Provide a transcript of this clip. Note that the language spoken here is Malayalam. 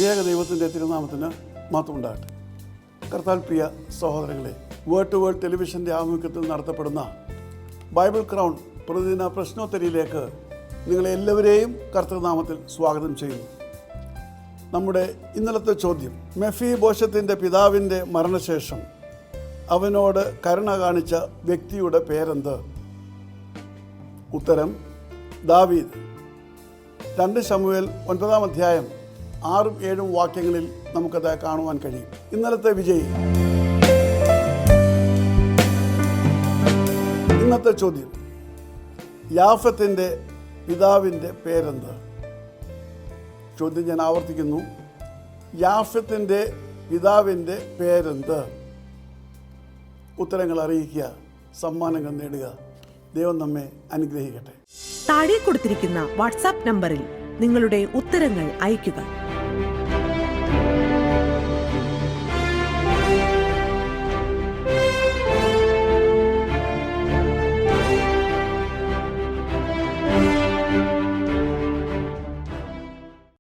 ത്രിയേക ദൈവത്തിൻ്റെ തിരുനാമത്തിന് മഹത്വമുണ്ടാകട്ടെ. കർത്താൽ പ്രിയ സഹോദരങ്ങളെ, വേർഡ് ടു വേൾഡ് ടെലിവിഷൻ്റെ ആഭിമുഖ്യത്തിൽ നടത്തപ്പെടുന്ന ബൈബിൾ ക്രൗൺ പ്രതിദിന പ്രശ്നോത്തരിയിലേക്ക് നിങ്ങളെല്ലാവരെയും കർത്തൃനാമത്തിൽ സ്വാഗതം ചെയ്യുന്നു. നമ്മുടെ ഇന്നലത്തെ ചോദ്യം, മെഫീബോശത്തിൻ്റെ പിതാവിൻ്റെ മരണശേഷം അവനോട് കരുണ കാണിച്ച വ്യക്തിയുടെ പേരെന്ത്? ഉത്തരം ദാവീദ്. 2 ശമൂവേൽ 9-ാം അധ്യായം 6-7 വാക്യങ്ങളിൽ നമുക്കത് കാണുവാൻ കഴിയും. ഇന്നലത്തെ വിജയി. ഇന്നത്തെ ചോദ്യം, യാഫത്തിൻ്റെ പിതാവിൻ്റെ പേരെന്ത്? ചോദ്യം ഞാൻ ആവർത്തിക്കുന്നു, യാഫത്തിൻ്റെ പിതാവിൻ്റെ പേരെന്ത്? ഉത്തരങ്ങൾ അറിയിക്കുക, സമ്മാനങ്ങൾ നേടുക. ദൈവം നമ്മെ അനുഗ്രഹിക്കട്ടെ. താഴെ കൊടുത്തിരിക്കുന്ന വാട്സാപ്പ് നമ്പറിൽ നിങ്ങളുടെ ഉത്തരങ്ങൾ അയയ്ക്കുക.